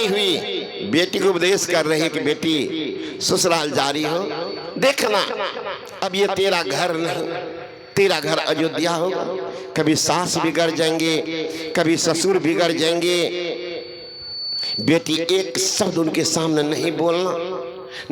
नहीं हुई, बेटी को उपदेश कर रही कि बेटी ससुराल जा रही हो, देखना अब ये तेरा घर नहीं, तेरा घर अयोध्या होगा। कभी सास बिगड़ जाएंगे, कभी ससुर बिगड़ जाएंगे। बेटी एक शब्द उनके सामने नहीं बोलना,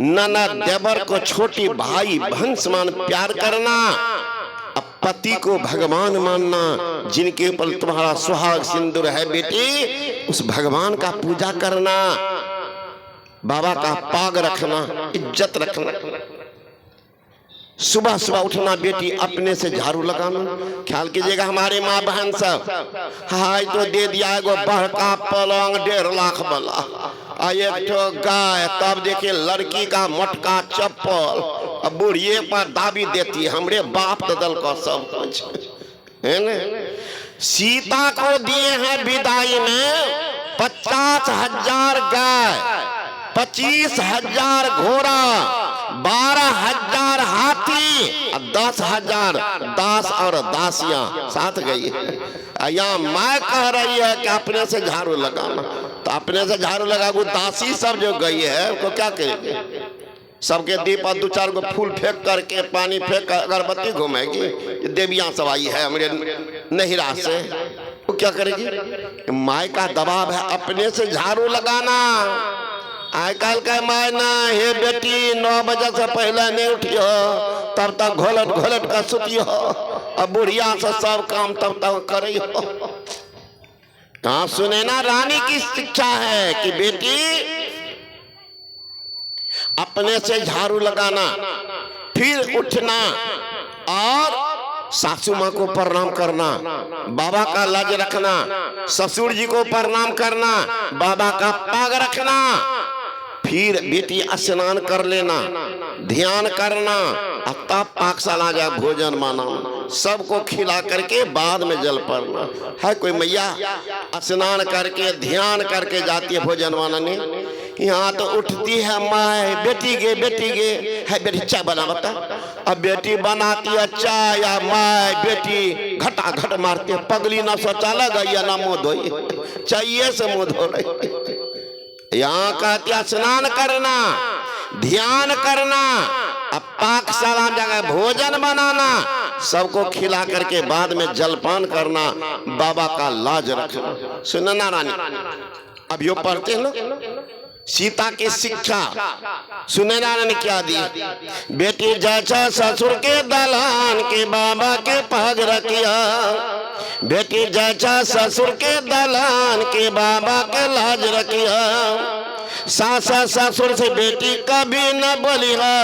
नाना देवर को छोटी भाई बहन समान प्यार करना, पति को भगवान मानना, जिनके ऊपर तुम्हारा सुहाग सिंदूर है बेटी उस भगवान का पूजा करना, बाबा का पाग रखना, इज्जत रखना। सुबह सुबह उठना बेटी, अपने से झाड़ू लगाना। ख्याल कीजिएगा हमारे माँ बहन सब, हाय तो दे दिया है बड़का पलंग 1.5 लाख वाला, एक ठो गाय, तब देखिए लड़की का मोटका चप्पल, अब बुढ़िए पर दाबी देती है हमरे बाप ददल का सब कुछ है न। सीता को दिए हैं विदाई में 50,000 गाय, 25,000 घोड़ा, 12,000 हाथी, 10,000 दास और दासियां साथ गई। यहाँ मैं कह रही है कि अपने से झाड़ू लगाना, तो अपने से झाड़ू लगा, वो दासी सब जो गई है उसको क्या करेगी? सबके दीप पर 2-4 गो फूल फेंक करके, पानी फेंक अगरबत्ती घुमाएगी। देवियां सब आई है हमारे नहिरा से, वो क्या करेगी? माई का दबाव है अपने से झाड़ू लगाना। आज कल का माय ना, हे बेटी 9 बजे से पहले नहीं उठियो, तब तक घोलट घोलट का सुतियो, अब बुढ़िया से सब काम तब तक करियो। कहाँ सुने ना रानी की शिक्षा है कि बेटी अपने से झाड़ू लगाना, फिर उठना और सासू माँ को प्रणाम करना, बाबा का लाज रखना, ससुर जी को प्रणाम करना, बाबा का पाग रखना। फिर बेटी स्नान कर लेना, ध्यान करना, तब पाकशाला जा भोजन माना, सबको खिला करके बाद में जल पड़ना है। कोई मैया स्नान करके ध्यान करके जाती है भोजन मानने, यहाँ तो उठती है माए, बेटी गे है बेटी चाय बना बता, अब बेटी बनाती है चाय या माए बेटी घटा घट मारती है, पगली ना शौचालय गई ना मुँह धोई, चाहिए से मुँह धो रही। यहाँ कहती है स्नान करना, ध्यान करना, अब पाकशाला जगह भोजन बनाना, सबको खिला करके बाद में जलपान करना, बाबा का लाज रखना। सुनना रानी, अब यो पढ़ते हैं लोग सीता की शिक्षा। सुने रानी ने क्या दी? बेटी जैसा ससुर के दलान के बाबा के पाग रखिया, बेटी जैसा ससुर के दलान के बाबा के लाज रखिया, सासा ससुर से बेटी कभी न बोली है,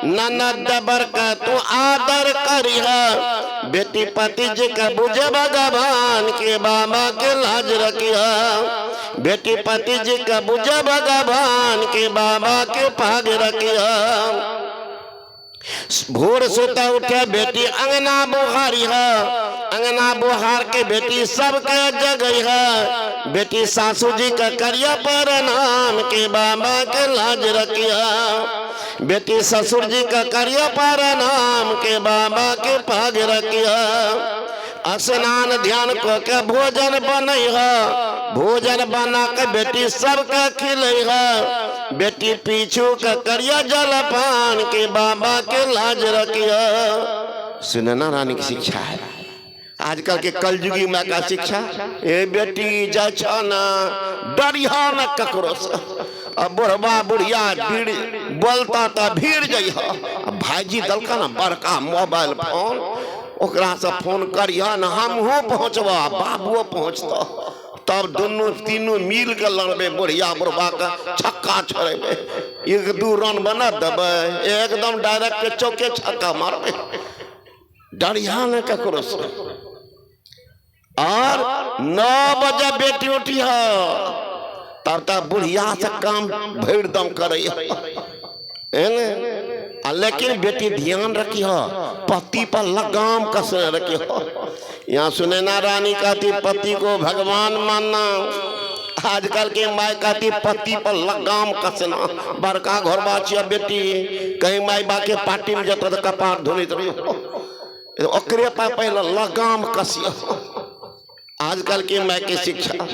ननद दबर का तू आदर करी है, बेटी पति जी का बुझे भगवान के बाबा के लाज रखिया, बेटी पति जी का बुझे भगवान के बाबा के पाग रखिया। भोर सोता उठे बेटी अंगना बुहारी है, अंगना बुहार के बेटी सबके जगई है, बेटी सासू जी का करिया प्रणाम के बाबा के लाज रखिया, बेटी ससुर जी का करिया प्रणाम के बाबा के पाग रखिया। स्नान ध्यान को के भोजन बनई है, भोजन बना के बेटी सबके खिलई है, बेटी पीछू का करिया जलपान के बाबा के लाज रखिया। सुनना रानी की शिक्षा है, आजकल के कलयुगी माँ का शिक्षा। ए बेटी जा ना डरिया न ककरो से, अब बुढ़वा बुढ़िया भीड़ बोलता तो भीड़ जाइ, भाईजी दल का ना बड़का मोबाइल फोन, ओकरा से फोन करिया न, हमहू पहुँचबा बाबुओ पहुँचता, तब दोनों तीनों मिल के लड़बे, बुढ़िया बुढ़वा का छक्का छोड़े, 1-2 रन बना देबे, एकदम डायरेक्ट चौके छक्का मारबे, डरिया न ककरो से। और 9 बजे बेटी उठी है, तब तक बुढ़िया से काम भर दम करे, लेकिन बेटी ध्यान रखी हो, पति पर लगाम कसने रखी हो। यहाँ सुने ना रानी कहती पति को भगवान मानना, आजकल के माई कहती पति पर लगाम कसना। बड़का घर बाचिया बेटी कहीं माई बा के पार्टी में जाता तो कपार धोनी ओकरे पर पहले लगाम कसिया। आजकल के माई की शिक्षा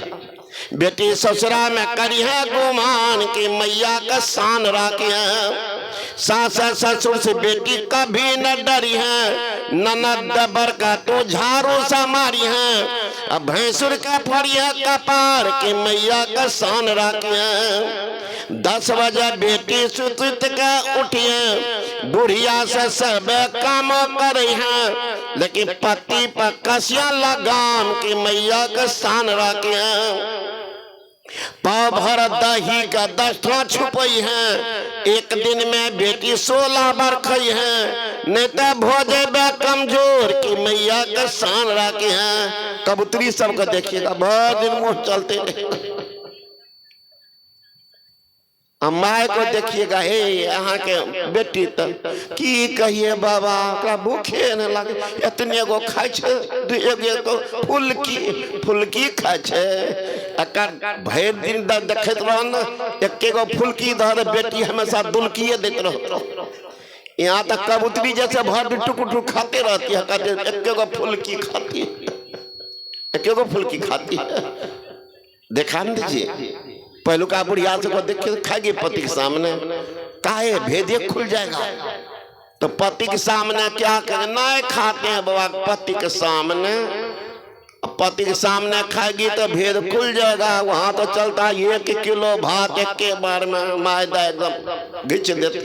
बेटी ससुरा में करी है गुमान की मैया का शान राखी है। सास ससुर से बेटी कभी न डरी है, ननद दबर का तो झाड़ू सा मारी है। अब भैंसुर का फरिया कपार की मैया का शान राखी है। 10 बजे बेटी सुत के उठिए, बुढ़िया से सब काम करे हैं, लेकिन पति पर कसिया लगाम की मैया का शान राखी है। पाव भर दही का 10 ठा छुपई है, एक दिन में बेटी 16 बार खई है। नेता भोजे बे कमजोर की मैया का शान राखी है। कबूतरी सबको देखिएगा बहुत दिन मुंह चलते रहे। माय को देखिएगा, हे यहाँ के बेटी तक की कहिए बाबा का भूखे न लगे, इतने गो खाए छे, एगो फुलकी खाए छे। अकर भर दिन देखत रहो न, एक गो फुलकी धर बेटी हमेशा दुलकिए देते रहो। यहाँ तक कबूतरी जैसे भर दिन टुक टुक खाते रहती है, कहते एक गो फुलकी खाती है, एक गो फुलकी खाती है। देखा न दीजिए पहलू का बुढ़िया से को देखिए खाएगी पति के सामने, काहे भेदिए खुल जाएगा। तो पति के सामने क्या करें, नहीं खाते हैं बाबा पति के सामने। पति के सामने खाएगी तो भेद खुल जाएगा। वहां तो चलता है 1 किलो भात एक के बार में मैदा एकदम घिच देती।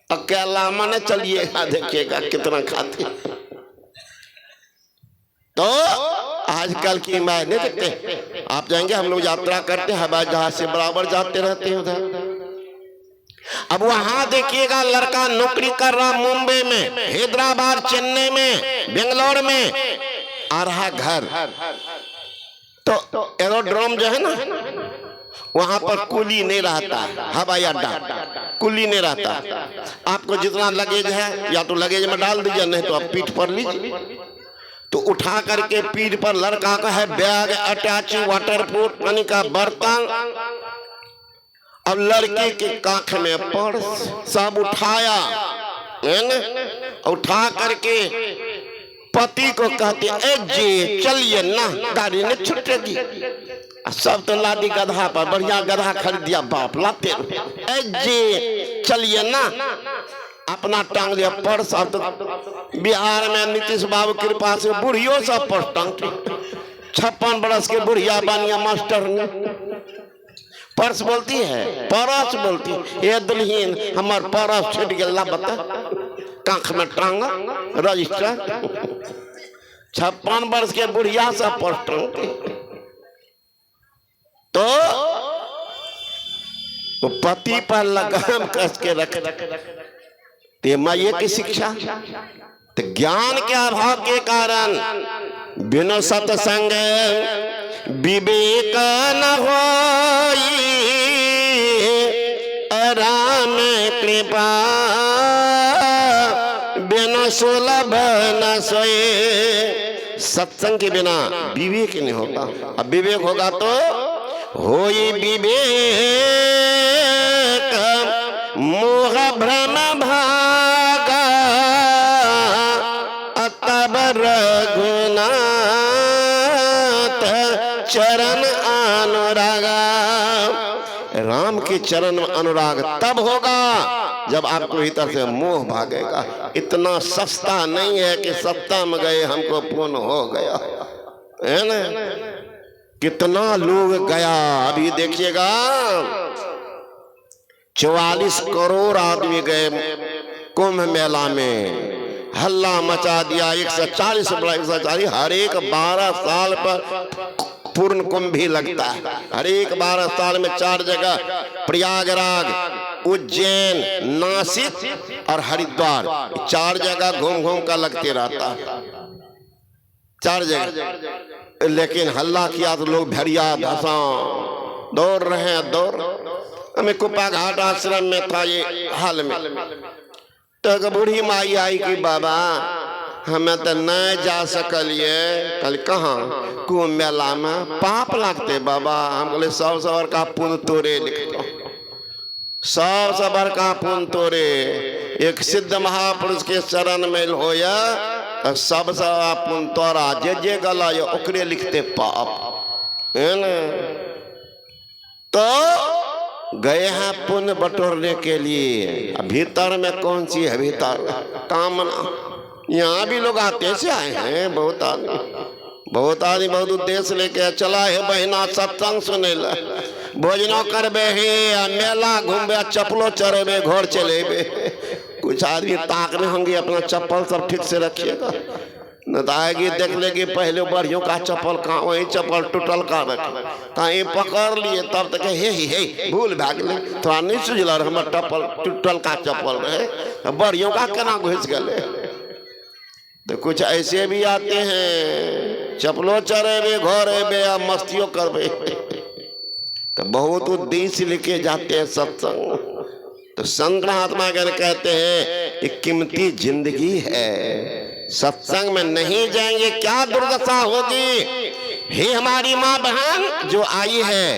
अकेला मन चलिएगा, देखिएगा कितना खाती। तो आजकल की मैं नहीं देखते, आप जाएंगे, हम लोग यात्रा करते हैं हवाई जहाज से बराबर जाते रहते हैं उधर। अब वहां देखिएगा लड़का नौकरी कर रहा मुंबई में, हैदराबाद, चेन्नई में, बेंगलोर में, आ रहा घर। तो एरोड्रोम जो है ना, वहां पर कुली नहीं रहता, हवाई अड्डा कुली नहीं रहता। आपको जितना लगेज है या तो लगेज में डाल दीजिए, नहीं तो आप पीठ पर लीजिए। तो उठा करके पीठ पर लड़का का है बैग, अटैची, वाटरप्रूफ पानी का बर्तन। अब लड़के के काख में पर्स सब उठाया, उठा करके पति को कहते ए जी चलिए ना, गाड़ी नहीं छूटेगी। सब तो लादी गधा पर, बढ़िया गधा खरीद दिया बाप, लाते ए जी चलिए ना, अपना टांग लिया पर्स। अब तो बिहार में नीतीश बाबू की कृपा से बुढ़ियों सब पर्स टांगती। 56 बरस के बुढ़िया बानिया मास्टर ने पर्स बोलती है, परस बोलती है। ये दुल्हीन हमार परस छूट गया, बता कांख में टांगा रजिस्टर। 56 बरस के बुढ़िया सब पर्स टांगती। तो पति पर लगाम कस के रख ते माये की शिक्षा। तो ज्ञान के अभाव के कारण बिना सत्संग विवेक न होई, राम कृपा बिना सुलभ न सोए। सत्संग के बिना विवेक नहीं होगा। अब विवेक होगा तो होई विवेक, मोह भ्रम भागा, तब रघुनाथ चरण अनुरागा। राम के चरण अनुराग तब होगा जब आपको भीतर से मोह भागेगा। इतना सस्ता नहीं है कि सत्ता में गए हमको पुण्य हो गया, है ना। कितना लोग गया, अभी देखिएगा 44 करोड़ आदमी गए कुंभ मेला में, हल्ला मचा दिया। 140 हर एक 12 साल पर पूर्ण कुंभ भी लगता है। हर एक 12 साल में 4 जगह, प्रयागराज, उज्जैन, नासिक और हरिद्वार, 4 जगह घूम घूम कर लगते रहता, 4 जगह। लेकिन हल्ला किया तो लोग भरिया धसा दौड़ रहे हैं, दौड़। हमें कुप्पा घाट आश्रम में था ये हाल में, तो बूढ़ी माई आई कि बाबा हमें तो नहीं जा सकलिए। कल कहाँ? कुंभ मेला में पाप लगते बाबा। हम बोले 100 का पुण्य तोरे लिखते, 100 बड़का पुण्य तोरे। एक सिद्ध महापुरुष के चरण में होया, सबसे पुण्य तोरा जे जे गला ओकरे लिखते पाप। है ना। तो गए हैं पुण्य बटोरने के लिए। भीतर में कौन सी है भीतर कामना। यहाँ भी लोग आते से आए हैं, बहुत आदमी बहुत उद्देश्य लेके चला है बहना सत्संग सुने ला, भोजनो करबे है, मेला घूमबे, चप्पलो चढ़ेबे, घर चलेबे। कुछ आदमी ताकने होंगे अपना चप्पल सब ठीक से रखिएगा, न तो आएगी देख लेगी पहले बढ़ियों का चप्पल कहाँ, वही चप्पल टूटल का रखे, कहीं पकड़ लिए तब तक हे भूल भाग ले, थोड़ा नहीं सुझला हमारे चप्पल टूटल का चप्पल रहे, बढ़ियों का केना घुस गए। तो कुछ ऐसे भी आते हैं चप्पलों चढ़ेबे, घर एबे या मस्तियों करबे। तो बहुत उद्देश्य लेके जाते हैं सत्संग। तो संत महात्मा कहते हैं एक कीमती जिंदगी है, सत्संग में नहीं जाएंगे क्या दुर्दशा होगी। हे हमारी माँ बहन जो आई है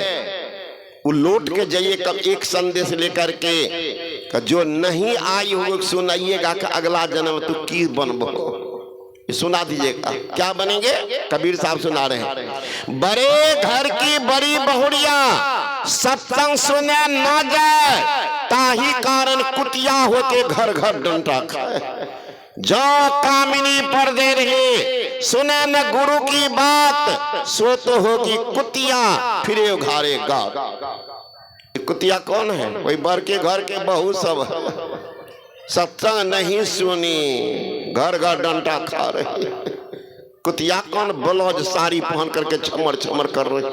वो लौट के जाइए कब एक संदेश लेकर के, जो नहीं आई हो सुनाइएगा कि अगला जन्म तो की बनबो, सुना दीजिएगा क्या बनेंगे। कबीर साहब सुना रहे हैं, बड़े घर की बड़ी बहुरिया सत्संग सुने न जाए, ताही कारण कुटिया होके घर घर डंटा खाए। जो कामिनी पर्दे रहे सुने न गुरु की बात, सो तो होगी कुतिया फिरे उघारे गात। कुतिया कौन है? वही बर के घर के बहू सब सत्संग नहीं सुनी, घर घर डंटा खा रही। कुतिया कौन? ब्लाउज साड़ी पहन करके छमर छमर कर रहे,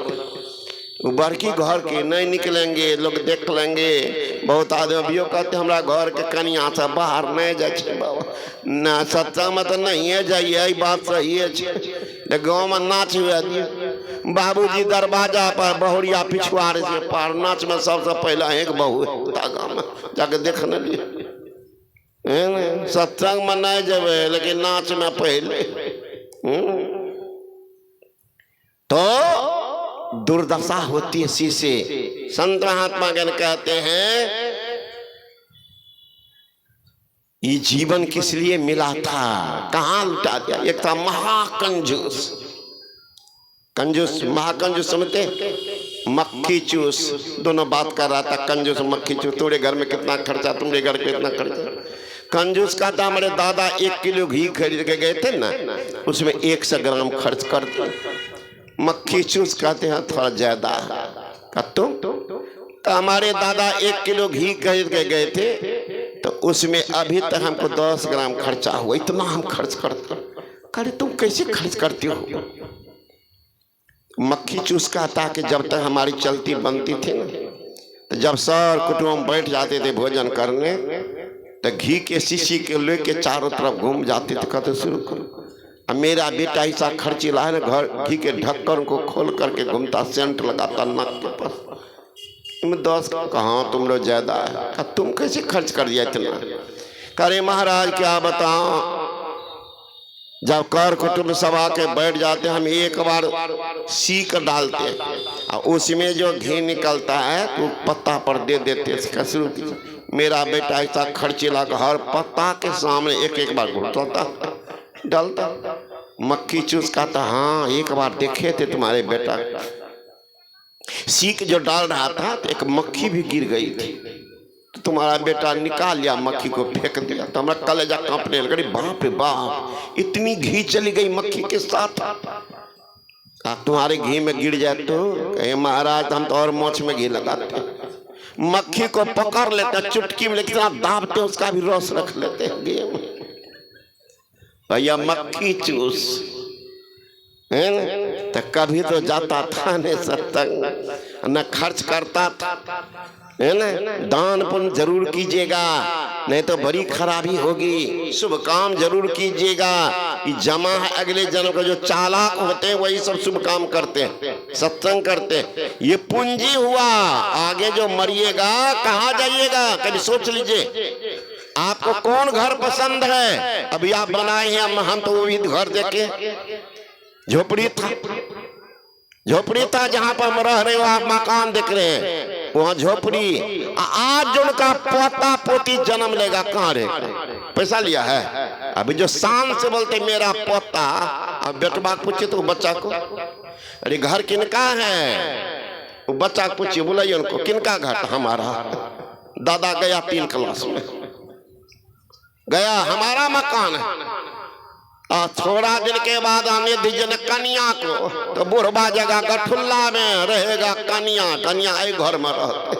वो बड़की घर के नहीं निकलेंगे, लोग देख लेंगे। बहुत आदमी कहते हमारा घर के कनिया से बाहर नहीं जाए बाबा, न सत्संग में तो नहीं है जाइए, बात सही है। गाँव में नाच हुआ दिए बाबूजी दरवाजा पर बहुरिया पिछुआरे से पार, नाच में सबसे पहला एक बहू गाँव में जाके देखने लिए। सत्संग में नहीं जावे लेकिन नाच में पहले। तो दुर्दशा होती है शीशे। संत महात्मा कहते हैं ये जीवन किस लिए मिला था, कहाँ लुटा दिया। एक था महाकंजूस, कंजूस महाकंजूस समझते, मक्खी चूस, दोनों बात कर रहा था। कंजूस मक्खी चूस, तुम्हारे घर में कितना खर्चा, तुम्हारे घर पे इतना खर्चा। कंजूस का था हमारे दादा 1 किलो घी खरीद के गए थे ना, उसमें 100 ग्राम खर्च करते। मक्खी चूस कहते हैं थोड़ा ज्यादा का। तुम तो हमारे दादा 1 किलो घी खरीद के गए थे, तो उसमें अभी तक हमको 10 ग्राम खर्चा हुआ। इतना हम खर्च करते। अरे तुम कैसे खर्च करती हो? मक्खी चूस कहता कि जब तक हमारी चलती बनती थी ना, तो जब सर कुटुंब बैठ जाते थे भोजन करने, तो घी के शीशी के लेके चारों तरफ घूम जाते थे, कहते शुरू करो। अब मेरा बेटा ऐसा खर्चीला है ना, घर घी के ढक्कन को खोल करके घूमता, सेंट लगाता नाक के पास। तुम 10 कहाँ, तुम लोग ज्यादा है। तुम कैसे खर्च कर दिया इतना? करे महाराज क्या बताओ, जब कर कुटुंब सब आके बैठ जाते हम एक बार सीख डालते और उसमें जो घी निकलता है तो पत्ता पर दे देते। शुरू मेरा बेटा ऐसा खर्चीला हर पत्ता के सामने एक एक बार घुटता डालता। मक्खी चूस का था, हाँ एक बार देखे थे तुम्हारे बेटा सीख जो डाल रहा था, तो एक मक्खी भी गिर गई थी, तो तुम्हारा बेटा निकाल लिया मक्खी को फेंक दिया। तो हमारा कलेजा कांपने लगा, बाप रे बाप इतनी घी चली गई मक्खी के साथ। तुम्हारे घी में गिर जाए तो कहे महाराज हम तो और मोछ में घी लगाते, मक्खी को पकड़ लेते चुटकी में, लेकिन आप दाबते उसका भी रस रख लेते हैं घी में। भैया मक्खी चूस है ना, तो कभी तो जाता था न सत्संग, न खर्च करता था, है ना। दान पुण्य जरूर कीजिएगा, नहीं तो बड़ी खराबी होगी। शुभ काम जरूर कीजिएगा। ये जमा है अगले जन्म का। जो चालाक होते हैं वही सब शुभ काम करते हैं, सत्संग करते हैं। ये पूंजी हुआ, आगे जो मरिएगा कहाँ जाइएगा, कभी सोच लीजिए। आपको कौन घर पसंद है? अभी आप बनाए हैं, हम तो वो भी घर देखे झोपड़ी था जहां पर हम रह रहे हो, आप मकान देख रहे हैं, वहां झोपड़ी। आज जो उनका पोता पोती जन्म लेगा कहाँ रहेगा? पैसा लिया है। अभी जो शान से बोलते मेरा पोता अब बेटबा पूछे तो बच्चा को, अरे घर किनका है? वो बच्चा पूछे, बोला उनको किनका घर? हमारा। दादा गया 3 क्लास में, गया हमारा मकान है। और थोड़ा दिन के बाद हमें दीजिए कन्या को, तो बुढ़वा जगह गठुल्ला में रहेगा कन्या। कन्या आई घर में रहते,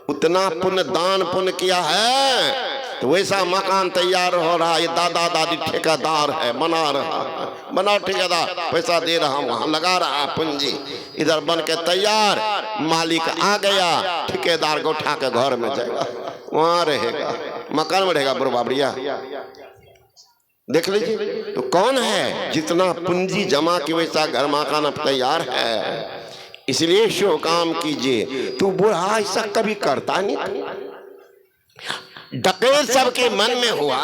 उतना पुण्य दान पुण्य किया है तो वैसा मकान तैयार हो रहा है। ये दादा दादी ठेकेदार है, बना रहा है, बनाओ ठेकेदार, पैसा दे रहा हूँ, वहां लगा रहा है पूंजी, इधर बन के तैयार। मालिक आ गया, ठेकेदार को उठा के घर में जाएगा, वहां रहेगा, मकान में रहेगा बुढ़वा बढ़िया। देख लीजिए तो कौन है जितना पूंजी जमा की वैसा घर मकान तैयार है। इसलिए शो काम कीजिए। तू बूढ़ा ऐसा कभी करता नहीं था। डकैत सबके मन में हुआ,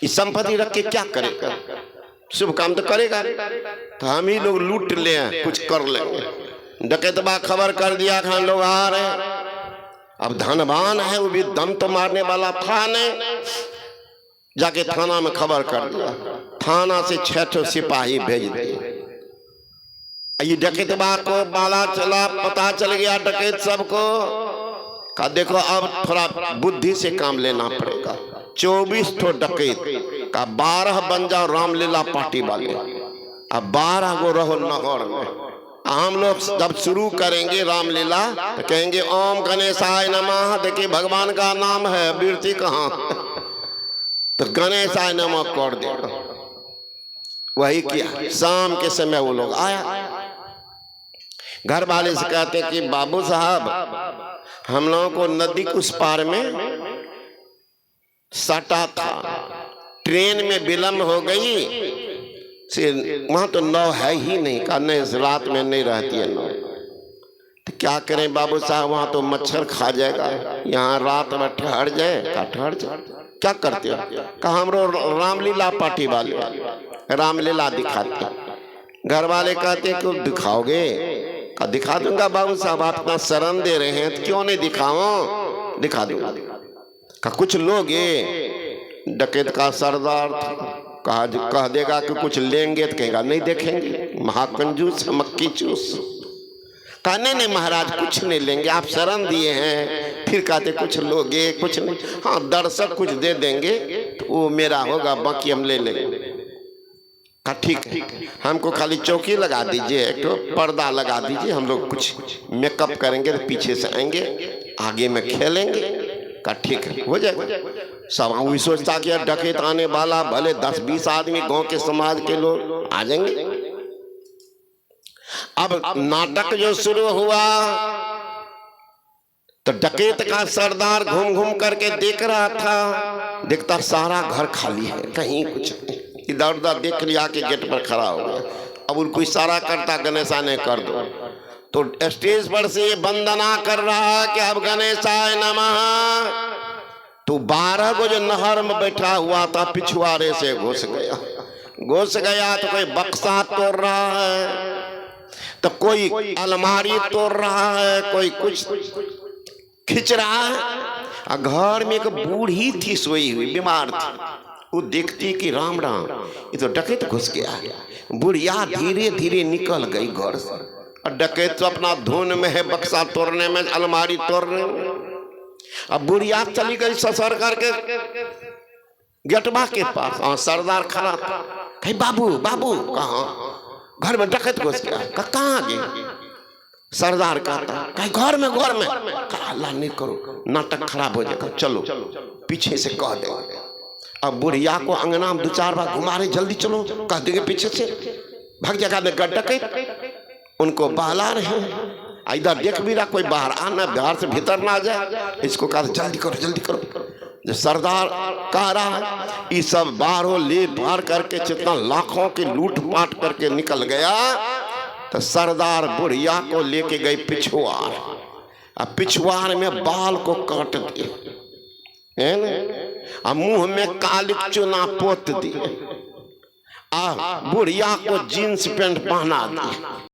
इस संपत्ति रख के क्या करेगा? शुभ काम तो करेगा, तो हम ही लोग लूट ले कुछ कर लेंगे। डकैतबा खबर कर दिया कि हम लोग आ रहे हैं। अब धनवान है, वो भी दम तो मारने वाला था नहीं। जाके थाना में खबर कर दिया, थाना से 6 सिपाही भेज दिए। ये डकैतबा को बाला चला, पता चल गया डकैत सबको। का देखो अब थोड़ा बुद्धि से काम लेना पड़ेगा। 24 ठो डकैत का 12 बन जाओ रामलीला पार्टी वाले, अब 12 गो रहो नगर में। हम लोग जब शुरू करेंगे रामलीला तो कहेंगे ओम गणेशाय नमः। देखिए भगवान का नाम है, वीरती कहाँ तो गणेशाय नमः कर देगा। वही किया। शाम के समय वो लोग आया, घर वाले से कहते कि बाबू साहब हम लोगों को नदी के उस पार में सटा था, ट्रेन में विलम्ब हो गई से, वहां तो नाव है ही नहीं। का नहीं, रात में नहीं रहती है नाव, तो क्या करें बाबू साहब, वहां तो मच्छर खा जाएगा, यहाँ रात में ठहर जाए। का ठहर जाए, क्या करते हो? कहा हम रामलीला पार्टी वाले रामलीला दिखाते। घर वाले कहते कि दिखाओगे? का दिखा दूंगा बाबू साहब, आप इतना शरण दे रहे हैं तो क्यों नहीं दिखाओ? दिखा दूंगा। का कुछ लोग ये डकैत का सरदार कह देगा कि कुछ लेंगे तो कहेगा नहीं देखेंगे, महाकंजूस मक्की चूस। कहा नहीं महाराज कुछ नहीं लेंगे, आप शरण दिए हैं। फिर कहते कुछ लोगे? कुछ नहीं, हाँ दर्शक कुछ दे देंगे तो वो मेरा होगा, बाकी हम ले लेंगे। कहा ठीक है, हमको खाली चौकी लगा दीजिए, एक तो पर्दा लगा दीजिए, हम लोग कुछ मेकअप करेंगे तो पीछे से आएंगे, आगे में खेलेंगे। कहा ठीक है, हो जाएगा। सब वही सोचता कि डकैत आने वाला, भले 10-20 आदमी गांव के समाज के लोग आ जाएंगे। अब नाटक जो शुरू हुआ तो डकैत का सरदार घूम घूम करके देख रहा था, देखता सारा घर खाली है, कहीं कुछ नहीं। इधर उधर देख लिया कि गेट पर खड़ा हो गया। अब उनको इशारा करता गणेशाय कर दो, तो स्टेज पर से ये वंदना कर रहा है कि अब गणेशाय नमः। तो 12 को जो नहर में बैठा हुआ था पिछुआरे से घुस गया। तो कोई बक्सा तोड़ रहा है, तो कोई अलमारी तोड़ रहा है, कोई कुछ खिंच रहा है। घर में एक बूढ़ी थी सोई हुई, बीमार थी। वो देखती कि राम राम, ये तो डकैत घुस गया। बुढ़िया धीरे धीरे निकल गई घर से, और डकैत तो अपना धुन में है, बक्सा तोड़ने में, अलमारी तोड़ने में। अब बुढ़िया चली गई ससुर करके गेटवा के पास। सरदार खड़ा था, कहीं बाबू बाबू कहाँ? घर में डकैत घुस गया। कहाँ गए? सरदार कहता कहीं घर में। अल्लाह नहीं करो, नाटक खराब हो जाएगा, चलो पीछे से कह दे। अब बुढ़िया को अंगना में 2-4 बार घुमा रहे, जल्दी चलो, कह देंगे पीछे से भाग जाएगा। डकैत उनको बहला रहे, इधर देख भी रहा कोई बाहर आना, बाहर से भीतर ना आ जाए। इसको कहा जल्दी करो। जो सरदार कह रहा है, ये सब बाहरों ले पार करके जितना लाखों की लूट पाट करके निकल गया। तो सरदार बुढ़िया को लेके गई पिछुआर, अब पिछुआर में बाल को काट दिए, मुंह में काली चूना पोत दिए, बुढ़िया को जींस पैंट पहना दिए।